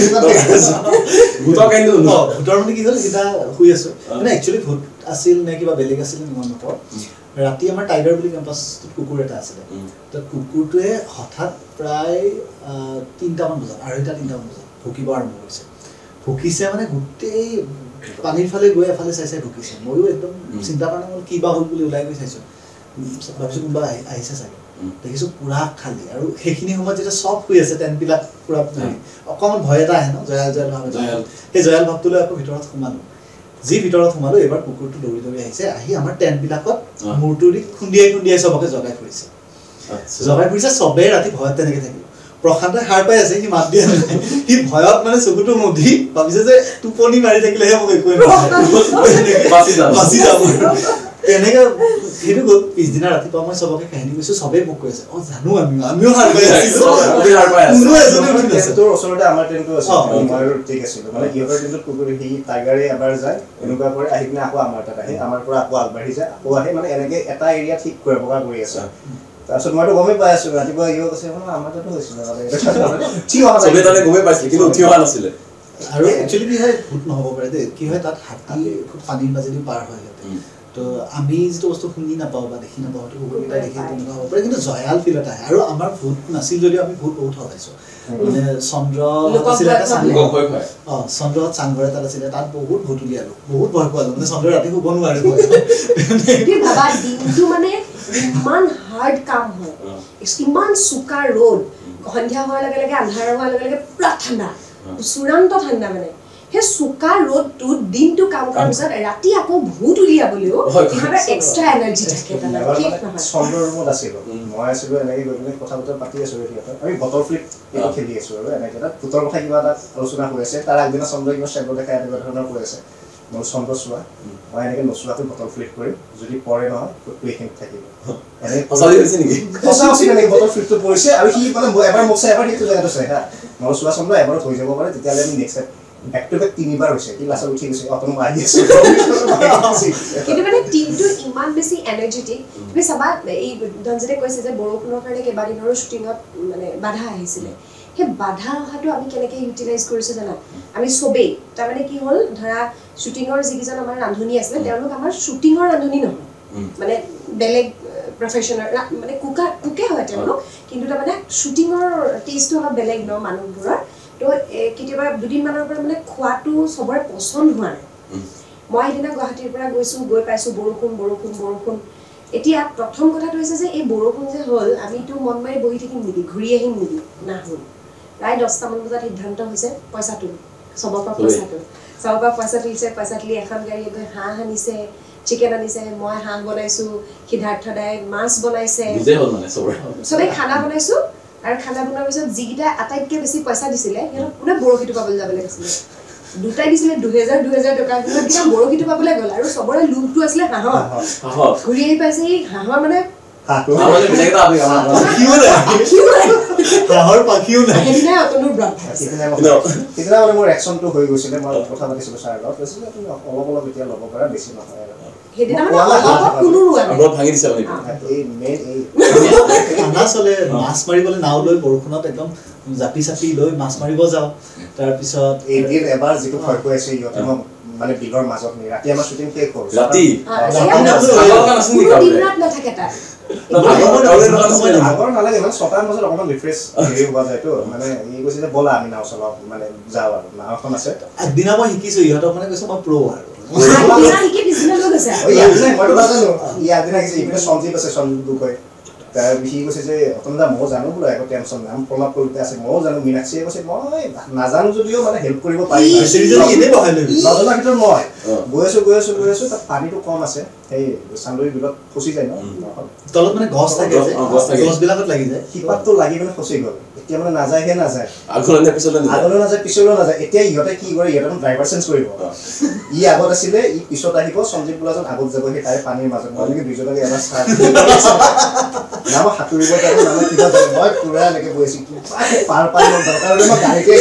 ভূতৰ মানে কি হ'ল কিবা শুই আছো মানে একচুৱেলি ভূত আছিল নে কিবা বেলেগ আছিল মন নপৰ ৰাতি আমাৰ টাইগাৰ বুলি কেম্পাছটোত কুকুৰ এটা আছিলে তো কুকুৰটোৱে হঠাৎ প্ৰায় 3টামান বজাত 2:30-3টামান বজাত ভুকিব আৰম্ভ কৰিছে ভুকিছে মানে গোটেই পানীৰ ফালে গৈ এফালে চাই ভুকিছে ময়ো একদম চিন্তা কৰা নাই কিবা হ'ল বুলি ওলাই গৈ চাইছোঁ ভাবিছোঁ কোনোবা আহিছে চাগে দেখিছোঁ পুৰা খালী আৰু সেইখিনি সময়ত যেতিয়া চব শুই আছে টেণ্টবিলাক পুৰা অকণমান ভয় এটা আহে ন জয়াল ভাৱ এটা সেই জয়াল ভাৱটো লৈ আকৌ ভিতৰত সোমালোঁ যি ভিতৰত সোমালোঁ এইবাৰ কুকুৰটো দৌৰি দৌৰি আহিছে আহি আমাৰ টেণ্টবিলাকত মূৰটো দি খুন্দিয়াই চবকে জগাই ফুৰিছে চবেই ৰাতি ভয়ত তেনেকৈ থাকিব প্ৰশান্তে সাৰ পাই আছে সি মাত দিয়া নাই সি ভয়ত মানে চকুটো মুধি ভাবিছে যে টোপনি মাৰি থাকিলেহে মোক একোৱে বাচি যাব তেনেকে সেইটো গ'ল পিছদিনা ৰাতিপুৱা মই চবকে কাহিনী কৈছোঁ চবেই মোক কৈ আছে জানো আমিও সাৰ পাই আছোঁ ওচৰতে আমাৰ টেণ্টটো আছে মই ঠিক আছিলোঁ মানে সিহঁতৰ টেণ্টত কুকুৰ সি টাইগাৰে এবাৰ যায় এনেকুৱা কৰি আহি পিনে আকৌ আমাৰ তাত আহে আমাৰ পৰা আকৌ আগবাঢ়ি যায় আকৌ আহে মানে এনেকে এটা এৰিয়া ঠিক কৰে বগা কৰি আছে তাৰপিছত মইতো গমেই পাই আছোঁ ৰাতিপুৱা ইও কৈছে আমাৰ তাতো হৈছিলে গমেই পাইছিলে কিন্তু উঠি অহা নাছিলে আৰু একচুৱেলি কি হয় ভূত নহ'ব পাৰে দেই কি হয় তাত হাতী খুব পানীৰ মাজেদি পাৰ হয় তো আমি যিটো বস্তু শুনি নাপাওঁ বা দেখি নাপাওঁ সেইটো কুকুৰকেইটাই দেখি তেনেকুৱা হ'ব পাৰে কিন্তু জয়াল ফিল এটা আহে আৰু আমাৰ ভূত নাছিল যদিও আমি ভূত বহুত হলাইছোঁ মানে চন্দ্ৰহঁত চাংঘৰ এটাত আছিলে তাত বহুত ভূত উলিয়ালোঁ বহুত ভয় খোৱালোঁ মানে চন্দ্ৰ ৰাতি শুব নোৱাৰে মানে ইমান হাৰ্ড কাম হয় ইমান চোকা ৰ'দ সন্ধিয়া হোৱাৰ লগে লগে আন্ধাৰ হোৱাৰ লগে লগে পুৰা ঠাণ্ডা চূড়ান্ত ঠাণ্ডা মানে সেই চোকা ৰ'দটোত দিনটো কাম কৰাৰ পিছত ৰাতি আকৌ ভূত উলিয়াবলৈও সিহঁতৰ এক্সট্ৰা এনাৰ্জি থাকে চন্দ্ৰৰ ৰুমত আছিলোঁ মই আছিলোঁ এনেকৈ গৈ পিনে কথা বতৰা পাতি আছোঁ সিহঁতৰ আমি বটল ফ্লিপ খেলি আছোঁ আৰু এনেকৈ তাত ভূতৰ কথা কিবা এটা আলোচনা হৈ আছে তাৰ আগদিনা চন্দ্ৰ কিবা চেম্পল দেখাই এনেকুৱা ধৰণৰ কৈ আছে মোৰ চন্দ্ৰ চোৱা মই এনেকৈ নোচোৱাকৈ বটল ফ্লিপ কৰিম যদি পৰে নহয় ভূতটো এইখিনিত থাকিব সঁচা আছিল এনেকৈ বটল ফ্লিপটো পৰিছে আৰু সি মানে এবাৰ মোক চাই এবাৰ সেইটো জেগাটো চাই হা মই চোৱা চন্দ্ৰ এবাৰত হৈ যাব পাৰে তেতিয়াহ'লে আমি নেক্সট বেক টু বেক 3বাৰ হৈছে কি লাষ্টত উঠি গৈছে অতনো আহি আছে কিন্তু মানে টিমটো ইমান বেছি এনাৰ্জেটিক তুমি চাবা এই ধনজিতে কৈছে যে বৰষুণৰ কাৰণে কেইবাদিনৰো শ্বুটিঙত মানে বাধা আহিছিলে সেই বাধা অহাটো আমি কেনেকৈ ইউটিলাইজ কৰিছোঁ জানা আমি চবেই তাৰমানে কি হ'ল ধৰা শ্বুটিঙৰ যিকেইজন আমাৰ ৰান্ধনি আছিলে তেওঁলোক আমাৰ শ্বুটিঙৰ ৰান্ধনি নহয় মানে বেলেগ প্ৰফেশ্যনেল মানে কুকে হয় তেওঁলোক কিন্তু তাৰমানে শ্বুটিঙৰ টেষ্টটো অলপ বেলেগ ন মানুহবোৰৰ তো কেতিয়াবা দুদিনমানৰ পৰা মানে খোৱাটো চবৰে পচন্দ হোৱা নাই মই এদিনা গুৱাহাটীৰ পৰা গৈছোঁ গৈ পাইছোঁ বৰষুণ এতিয়া প্ৰথম কথাটো হৈছে যে এই বৰষুণ যে হ'ল আমিতো মন মাৰি বহি থাকিম নেকি ঘূৰি আহিম নেকি নাহোঁ প্ৰায় 10টামান বজাত সিদ্ধান্ত হৈছে পইচাটো চবৰ পৰা পইচা তুলিছে পইচা তুলি এখন গাড়ীয়ে গৈ হাঁহ আনিছে চিকেন আনিছে মই হাঁহ বনাইছোঁ সিদ্ধাৰ্থ দাই মাছ বনাইছে চবেই খানা বনাইছোঁ আৰু খানা বনোৱাৰ পিছত যিকেইটা আটাইতকৈ বেছি পইচা দিছিলে সিহঁতক পুৰা বৰশীটো পাবলৈ যাবলৈ কৈছিলে দুটাই দিছিলে 2000 টকা কিন্তু বৰশীটো পাবলৈ গ'ল আৰু চবৰে লোভটো আছিলে হাঁহৰ ঘূৰি আহি পাইছে এই হাঁহৰ মানে সিদিনা মানে মোৰ একশ্যনটো হৈ গৈছিলে মই কথা পাতিছিলোঁ ছাৰ লগত কৈছিলে তুমি অলপ অলপ এতিয়া ল'ব পাৰা বেছি নহয় মাছ মাৰিবলৈ নাও লৈ বৰষুণত একদম জাপি চাপি লৈ মাছ মাৰিব যাওঁ তাৰপিছত এদিন এবাৰ যিটো ভয় কৈ আছে ইহঁতে মই মানে বিলৰ মাজত নি ৰাতি আমাৰ শ্বুটিং শেষ হ'ল আগৰ নালাগে মানে 6টাৰ বজাত অকণমান ৰিফ্ৰেছ হেৰি হোৱা যায়তো মানে ই কৈছে যে ব'লা আমি নাও চলাওঁ মানে যাওঁ আৰু নাও এখন আছে আগদিনা মই শিকিছোঁ ইহঁতক মানে কৈছোঁ মই প্ৰ' আৰু সঞ্জীৱ আছে সঞ্জীৱ গগৈ সি কৈছে যে অতন্দা মই জানো বোলো একো টেনশ্যন নাই প্ৰলাপ কৰোঁতে আছে ময়ো জানো মীনাক্ষীয়ে কৈছে মই নাজানো যদিও মানে হেল্প কৰিব পাৰিম নজনাৰ ভিতৰত মই গৈ আছো তাত পানীটো কম আছে সেই চান্দৰী বিলত ফচি যায় ন তলত মানে গছ থাকে গছবিলাকত লাগি যায় শিপাতটো লাগি মানে ফচি গ'ল এতিয়া মানে নাযায় আগলৈ নাযায় পিছলৈ নাযায় এতিয়া ইহঁতে কি কৰে ইহঁতে ড্ৰাইভাৰ চেঞ্জ কৰিব ই আগত আছিলে ই পিছত আহিব সঞ্জীৱ বোলাজন আগত যাব সেই তাই পানীৰ মাজত মই এনেকৈ দুইজনকে এবাৰ নাম সাঁতুৰিব জানো নাম কিবা জানো মই পুৰা এনেকৈ বহি আছোঁ পাৰ মই দৰকাৰ হ'লে মই গাড়ীতে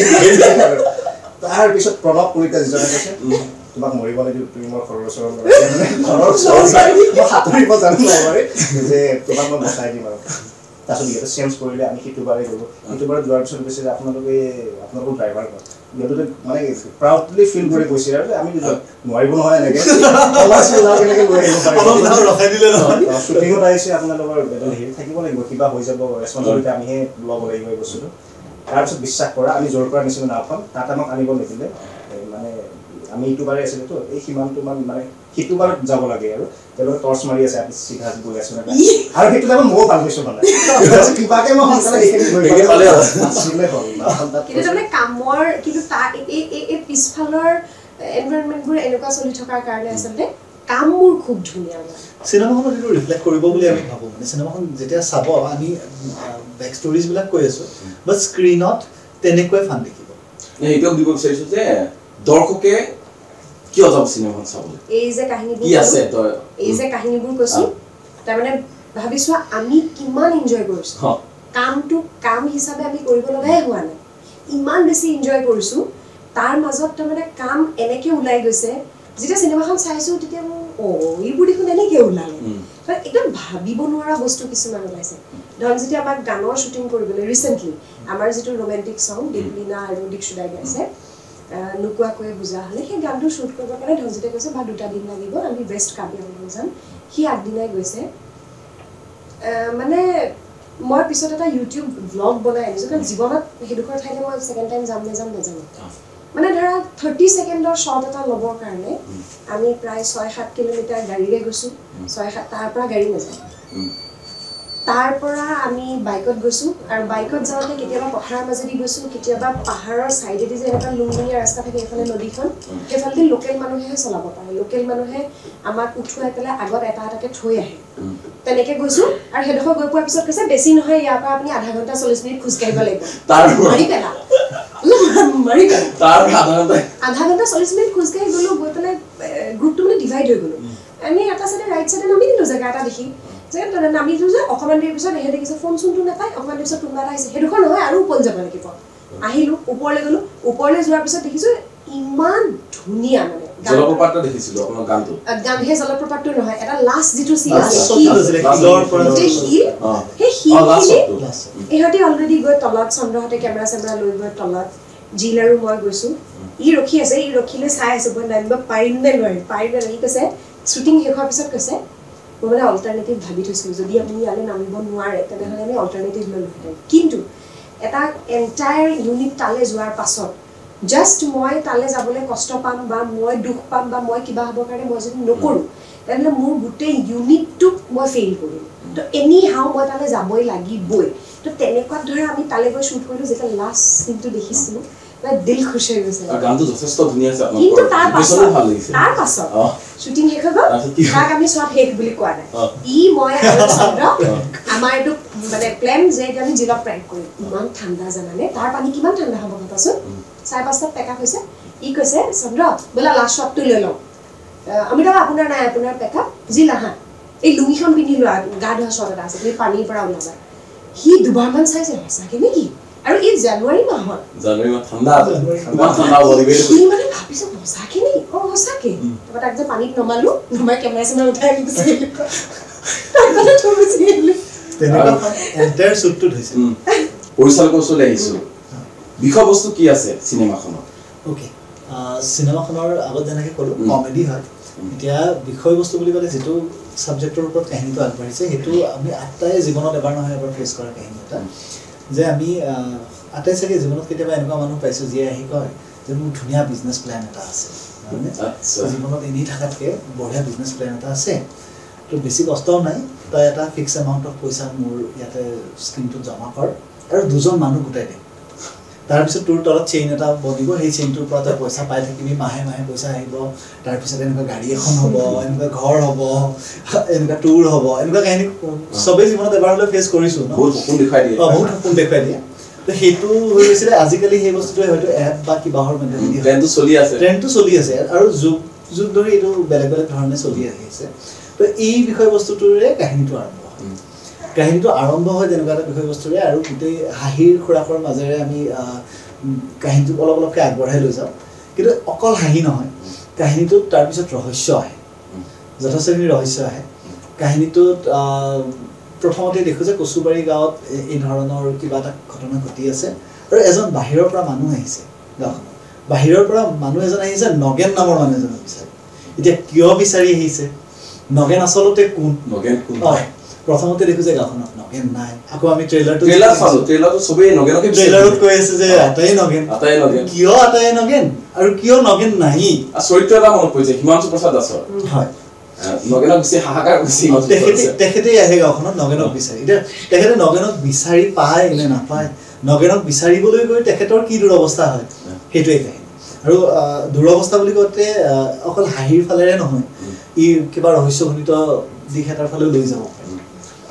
তাৰপিছত প্ৰণৱ কলিতা যিজনে কৈছে তোমাক মৰিব লাগিব তুমি মোৰ ঘৰৰ ওচৰত মই সাঁতুৰিব জানো নবাৰে যে তোমাক মই বচাই দিম আৰু তাৰপিছত ইহঁতে চেঞ্জ কৰিলে আমি সিটোবাৰে গ'লোঁ সিটোবাৰে যোৱাৰ পিছত কৈছে যে আপোনালোকৰ ড্ৰাইভাৰ কয় ইহঁতে মানে প্ৰাউডলি ফিল কৰি কৈছে আৰু আমি নোৱাৰিব নহয় এনেকৈ শ্বুটিঙত আহিছে আপোনালোকৰ হেৰি থাকিব লাগিব কিবা হৈ যাব ৰেচপঞ্চিবিলিটি আমিহে ল'ব লাগিব এই বস্তুটো তাৰপিছত বিশ্বাস কৰা আমি য'ৰ পৰা নিছিলোঁ নাওখন তাত আমাক আনিব নিদিলে মানে আমি ইটোবাৰে আছিলোঁতো এই সিমানটোমান মানে সিটোবাৰত যাব লাগে আৰু তেওঁলোকে টৰ্চ মাৰি আছে আমি চিধা গৈ আছোঁ আৰু সেইটো টাইমত ময়ো ভাল পাইছোঁ মানে কিবাকে মই সোনকালে এইখিনি গৈ পালে কিন্তু তাৰমানে কামৰ কিন্তু এই পিছফালৰ এনভাইৰনমেণ্টবোৰ এনেকুৱা চলি থকাৰ কাৰণে আচলতে কামবোৰ খুব ধুনীয়া চিনেমাখনত এইটো ৰিফ্লেক্ট কৰিব বুলি আমি ভাবোঁ মানে চিনেমাখন যেতিয়া চাব আমি বেক ষ্টৰিজবিলাক কৈ আছোঁ বাট স্ক্ৰীণত তেনেকুৱাই ফান দেখিব এইটো দিব বিচাৰিছোঁ যে দৰ্শকে কিয় যাব চিনেমাখন চাবলৈ এই যে কাহিনীবোৰ কি আছে তই এই যে কাহিনীবোৰ কৈছোঁ তাৰমানে ভাবিছোঁ আমি কিমান এনজয় কৰিছোঁ কামটো কাম হিচাপে আমি কৰিব লগাই হোৱা নাই ইমান বেছি এনজয় কৰিছোঁ তাৰ মাজত তাৰমানে কাম এনেকৈ ওলাই গৈছে যেতিয়া চিনেমাখন চাইছোঁ তেতিয়া মোৰ এইবোৰ দেখোন এনেকৈ ওলালে একদম ভাবিব নোৱাৰা বস্তু কিছুমান ওলাইছে ধৰক যেতিয়া আমাক গানৰ শ্বুটিং কৰিবলৈ ৰিচেণ্টলি আমাৰ যিটো ৰোমেণ্টিক ছং দীপলীনা আৰু দীক্ষুদাই গাইছে নোকোৱাকৈ বুজা হ'লে সেই গানটো শ্বুট কৰিবৰ কাৰণে ধনজিতে কৈছে বা 2টা দিন লাগিব আমি বেষ্ট কাবি আনিব যাম সি আগদিনাই গৈছে মানে মই পিছত এটা ইউটিউব ব্লগ বনাই আনিছোঁ কাৰণ জীৱনত সেইডোখৰ ঠাইলৈ মই ছেকেণ্ড টাইম যাম নাজানো মানে ধৰা 30 ছেকেণ্ডৰ শ্বট এটা ল'বৰ কাৰণে আমি প্ৰায় 6-7 কিলোমিটাৰ গাড়ীৰে গৈছোঁ 6-7 তাৰ পৰা গাড়ী নাযায় তাৰ পৰা আমি বাইকত গৈছোঁ আৰু বাইকত যাওঁতে কেতিয়াবা পথাৰৰ মাজেদি গৈছোঁ কেতিয়াবা পাহাৰৰ ছাইডেদি যে এনেকুৱা লুংলুঙীয়া ৰাস্তা থাকে এইফালে নদীখন সেইফালেদি লোকেল মানুহেহে চলাব পাৰে লোকেল মানুহে আমাক উঠুৱাই পেলাই আগত এটাকৈ থৈ আহে তেনেকৈ গৈছোঁ আৰু সেইডোখৰ গৈ পোৱাৰ পিছত কৈছে বেছি নহয় ইয়াৰ পৰা আপুনি আধা ঘণ্টা 40 মিনিট খোজকাঢ়িব লাগিব আধা ঘণ্টা 40 মিনিট খোজকাঢ়ি গ'লোঁ গৈ পেলাই গ্ৰুপটো মানে ডিভাইড হৈ গ'লোঁ আমি এটা চাইডে ৰাইট চাইডে নামি দিলোঁ জেগা এটা দেখি যে নামি দিলোঁ যে অকণমান দেৰিৰ পিছত এহে দেখিছে ফোন চোনটো নাপায় অকণমান দেৰিৰ পিছত কোনোবা এটা আহিছে সেইডোখৰ নহয় আৰু ওপৰলৈ যাব লাগিব আহিলোঁ ওপৰলৈ গ'লোঁ ওপৰলৈ যোৱাৰ পিছত দেখিছোঁ ইমান ধুনীয়া মানে জলপ্ৰপাতটো দেখিছিলো আপোনাৰ গানটো গান্ধী জলপ্ৰপাতটো নহয় এটা লাষ্ট যিটো সিন ইহঁতে অলৰেডি গৈ তলত চন্দ্ৰহতে কেমেৰা চেমেৰা লৈ গৈ তলত জিল আৰু মই গৈছো ই ৰখি আছে ই ৰখিলে চাই আছে মই নামিব পাৰিম নে নোৱাৰিম ই কৈছে শ্বুটিং শেষ হোৱাৰ পিছত কৈছে মই মানে অল্টাৰনেটিভ ভাবি থৈছিলো যদি আপুনি ইয়ালৈ নামিব নোৱাৰে তেনেহ'লে আমি অল্টাৰনেটিভ লৈ লওঁ কিন্তু এটা এণ্টায়াৰ ইউনিট তালৈ যোৱাৰ পাছত জাষ্ট মই তালৈ যাবলৈ কষ্ট পাম বা মই দুখ পাম বা মই কিবা হ'বৰ কাৰণে মই যদি নকৰোঁ তেনেহ'লে মোৰ গোটেই ইউনিটটোক মই ফেইল কৰিম তো এনি হাও মই তালৈ যাবই লাগিবই তো তেনেকুৱাত ধৰা আমি তালৈ গৈ শ্বুট কৰিলোঁ যেতিয়া লাষ্ট চিনটো দেখিছিলোঁ দিল খুশ হৈ গৈছে গানটো যথেষ্ট ধুনীয়া আছে কিন্তু তাৰ পাছত শ্বুটিং শেষ হৈ গ'ল তাক আমি চোৱা শেষ বুলি কোৱা নাই ই মই আৰু চন্দ্ৰ আমাৰ এইটো মানে প্লেন যে আমি জিলক প্ৰেংক কৰিম ইমান ঠাণ্ডা জানানে তাৰ পানী কিমান ঠাণ্ডা হ'ব ভাবাচোন 5:30 পেকআপ হৈছে ই কৈছে চন্দ্ৰ বোলা লাষ্ট শ্বটটো লৈ লওঁ অমিতা আপোনাৰ নাই আপোনাৰ পেকআপ জিল আহা এই লুঙিখন পিন্ধি লোৱা গা ধোৱা শ্বট এটা আছে তুমি পানীৰ পৰা ওলাবা সি দুবাৰমান চাইছে সঁচাকে নেকি আৰু এই জানুৱাৰী মাহ ঠাণ্ডা পৰিৱেশ সি মানে ভাবিছে সঁচাকে নেকি সঁচাকে তাৰপৰা তাক যে পানীত নমালো নমাই কেমেৰা চেমেৰা উঠাই আনি গুচি পৰিচালকৰ ওচৰলৈ আহিছোঁ বিষয়বস্তু কি আছে চিনেমাখনত ওকে চিনেমাখনৰ আগত যেনেকৈ ক'লোঁ কমেডি হয় এতিয়া বিষয়বস্তু বুলি ক'লে যিটো ছাবজেক্টৰ ওপৰত কাহিনীটো আগবাঢ়িছে সেইটো আমি আটাই জীৱনত এবাৰ নহয় এবাৰ ফেচ কৰা কাহিনী এটা যে আমি আটাই চাগে জীৱনত কেতিয়াবা এনেকুৱা মানুহ পাইছোঁ যিয়ে আহি কয় যে মোৰ ধুনীয়া বিজনেছ প্লেন এটা আছে জীৱনত এনেই থকাতকৈ বঢ়িয়া বিজনেছ প্লেন এটা আছে তো বেছি কষ্টও নাই তই এটা ফিক্স এমাউণ্ট অফ পইচা মোৰ ইয়াতে স্কিমটোত জমা কৰ আৰু দুজন মানুহ গোটাই দে তাৰপিছত তোৰ তলত চেইন এটা বনিব সেই চেইনটোৰ পৰা তই পইচা পাই থাকিবি মাহে মাহে পইচা আহিব তাৰপিছত এনেকুৱা গাড়ী এখন হ'ব এনেকুৱা ঘৰ হ'ব এনেকুৱা টুৰ হ'ব এনেকুৱা কাহিনী চবেই জীৱনত এবাৰ হ'লেও ফেচ কৰিছোঁ ন বহুত সপোন দেখুৱাই দিয়ে তো সেইটো হৈ গৈছিলে আজিকালি সেই বস্তুটোৱে হয়তো এপ বা কিবাহৰ মেণ্টেলিটি ট্ৰেণ্ডটো চলি আছে আৰু যুগ ধৰি এইটো বেলেগ বেলেগ ধৰণে চলি আহিছে তো এই বিষয়বস্তুটোৰে কাহিনীটো আৰম্ভ হয় তেনেকুৱা এটা বিষয়বস্তুৰে আৰু গোটেই হাঁহিৰ খোৰাকৰ মাজেৰে আমি কাহিনীটো অলপ অলপকৈ আগবঢ়াই লৈ যাওঁ কিন্তু অকল হাঁহি নহয় কাহিনীটোত তাৰপিছত ৰহস্য আহে যথেষ্টখিনি ৰহস্য আহে কাহিনীটোত প্ৰথমতে দেখোঁ যে কচুবাৰী গাঁৱত এই ধৰণৰ কিবা এটা ঘটনা ঘটি আছে আৰু এজন বাহিৰৰ পৰা মানুহ আহিছে গাঁওখনত বাহিৰৰ পৰা মানুহ এজন আহিছে নগেন নামৰ মানুহ এজনক বিচাৰি এতিয়া কিয় বিচাৰি আহিছে নগেন আচলতে কোন প্ৰথমতে দেখো যে গাঁওখনত নগেন নাই আকৌ আমি ট্ৰেইলাৰটো চবেই নগেনকে ট্ৰেইলাৰত কৈ আছে যে আটাই নগেন কিয় আটাই নগেন আৰু কিয় নগেন নাই চৰিত্ৰ এটা মনত পৰিছে হিমাংশু প্ৰসাদ দাসৰ হয় নগেনক বিচাৰি হাহাকাৰ কৰিছে তেখেতেই আহে গাঁওখনত নগেনক বিচাৰি এতিয়া তেখেতে নগেনক বিচাৰি পায় নে নাপায় নগেনক বিচাৰিবলৈ গৈ তেখেতৰ কি দুৰৱস্থা হয় সেইটোৱে কাহিনী আৰু দুৰৱস্থা বুলি কওঁতে অকল হাঁহিৰ ফালেৰে নহয় ই কিবা ৰহস্যজনিত দিশ এটাৰ ফালেও লৈ যাব পাৰে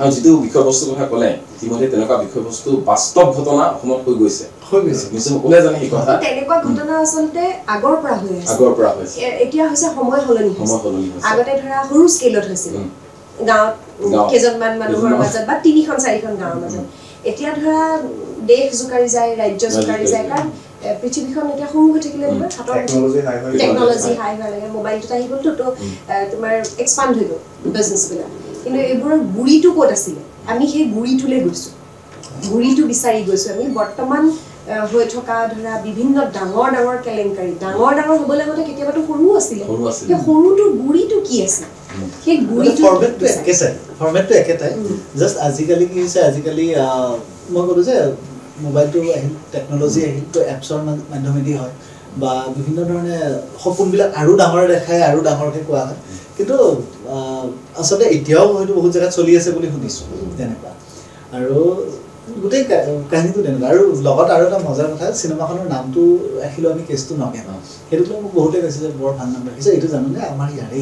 আৰু যিটো বিষয়বস্তুৰ কথা ক'লে ইতিমধ্যে তেনেকুৱা বিষয়বস্তু বাস্তৱ ঘটনা অসমত হৈ গৈছে সকলোৱে জানে সেই কথা তেনেকুৱা ঘটনা আচলতে আগৰ পৰা হৈ আছে এতিয়া হৈছে সময় সলনি হৈছে আগতে ধৰা সৰু স্কেলত হৈছিল গাঁৱত কেইজনমান মানুহৰ মাজত বা 3-4খন গাঁৱৰ মাজত এতিয়া ধৰা দেশ জোকাৰি যায় ৰাজ্য জোকাৰি যায় কাৰণ পৃথিৱীখন এতিয়া সৰু হৈ থাকিলে নহয় টেকনলজি হাই হোৱা লাগে মোবাইলটোত আহি গ'লতো তো তোমাৰ এক্সপাণ্ড হৈ গ'ল বিজনেছবিলাক কিন্তু এইবোৰৰ গুৰিটো ক'ত আছিলে আমি সেই গুৰিটোলৈ গৈছোঁ গুৰিটো বিচাৰি গৈছোঁ আমি বৰ্তমান হৈ থকা ধৰা বিভিন্ন ডাঙৰ ডাঙৰ কেলেংকাৰী ডাঙৰ হ'বলৈ গ'লে কেতিয়াবাতো সৰু আছিলে সেই সৰুটোৰ গুৰিটো কি আছে সেই গুৰিটো ফৰ্মেটটো একেটাই জাষ্ট আজিকালি কি হৈছে আজিকালি মই ক'লোঁ যে মোবাইলটো আহিল টেকনলজি আহিল তো এপছৰ মাধ্যমেদি হয় বা বিভিন্ন ধৰণে সপোনবিলাক আৰু ডাঙৰ দেখায় আৰু ডাঙৰকৈ কোৱা হয় কিন্তু আচলতে এতিয়াও হয়তো বহুত জেগাত চলি আছে বুলি শুনিছোঁ তেনেকুৱা আৰু গোটেই কাহিনীটো তেনেকুৱা আৰু লগত আৰু এটা মজাৰ কথা চিনেমাখনৰ নামটো ৰাখিলোঁ আমি কেছটো নগেন সেইটোতো মোক বহুতে কৈছে যে বৰ ভাল নাম ৰাখিছে এইটো জানোনে আমাৰ ইয়াৰে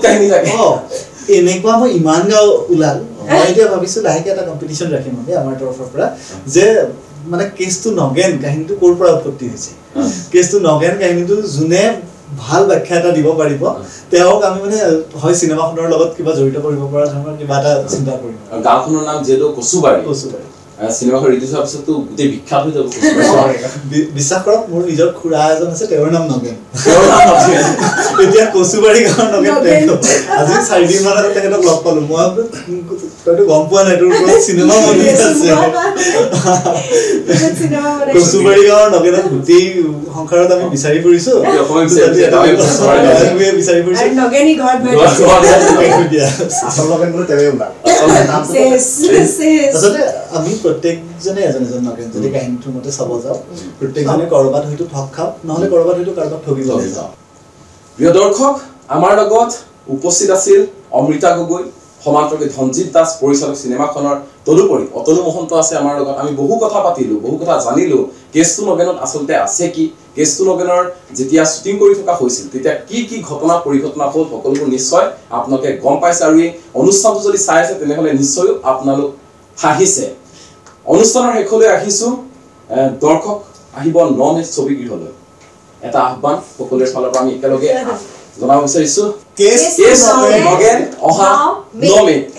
কাহিনী এনেকুৱা মই ইমান গাঁও ওলাল মই এতিয়া ভাবিছোঁ লাহেকৈ এটা কম্পিটিশ্যন ৰাখিম আমি আমাৰ তৰফৰ পৰা যে মানে কেছটো নগেন কাহিনীটো ক'ৰ পৰা উৎপত্তি হৈছে কেছটো নগেন কাহিনীটো যোনে ভাল ব্যাখ্যা এটা দিব পাৰিব তেওঁক আমি মানে হয় চিনেমাখনৰ লগত কিবা জড়িত কৰিব পৰা ধৰণৰ কিবা এটা চিন্তা কৰিম গাঁওখনৰ নাম যিহেতু কচুবাৰী চিনেমাখন ৰিলিজ হোৱাৰ পিছততো গোটেই বিখ্যাত হৈ যাব বিশ্বাস কৰক মোৰ নিজৰ খুৰা এজন আছে তেওঁৰ নাম নগেন এতিয়া কচুবাৰী গাঁৱৰ নগেন আজি 4 দিন মান আগত তেখেতক লগ পালো মই তইতো গম পোৱা নাই তোৰ ওপৰত চিনেমা বনি আছে কচুবাৰী গাঁৱৰ নগেনক গোটেই সংসাৰত আমি বিচাৰি ফুৰিছো বিচাৰি ফুৰিছো নগেনি ঘৰত আচল নগেন বোলে তেৱে ওলাল আচলতে আমি প্ৰত্যেকজনে এজন এজন নগেন যদি কাহিনীটোৰ মতে চাব যাওঁ প্ৰত্যেকজনে কৰবাত হয়তো ঠগ খাওঁ নহলে কৰবাত হয়তো কাৰোবাক ঠগিব যাওঁ প্ৰিয় দৰ্শক আমাৰ লগত উপস্থিত আছিল অমৃতা গগৈ সমান্তৰালকৈ ধনজিৎ দাস পৰিচালক চিনেমাখনৰ তদুপৰি অতনু মহন্ত আছে আমাৰ লগত আমি বহু কথা পাতিলো বহু কথা জানিলো কেছটো নগেনত আচলতে আছে কি কেছটো নগেনৰ যেতিয়া শুটিং কৰি থকা হৈছিল তেতিয়া কি ঘটনা পৰিঘটনা হ'ল সকলোবোৰ নিশ্চয় আপোনালোকে গম পাইছে আৰু এই অনুষ্ঠানটো যদি চাই আছে তেনেহ'লে নিশ্চয় আপোনালোক হাঁহিছে অনুষ্ঠানৰ শেষলৈ আহিছো দৰ্শক আহিব 9 মে ছবিগৃহলৈ এটা আহ্বান সকলোৰে ফালৰ পৰা আমি একেলগে জনাব বিচাৰিছো কেছ নগেন অহা 9 মে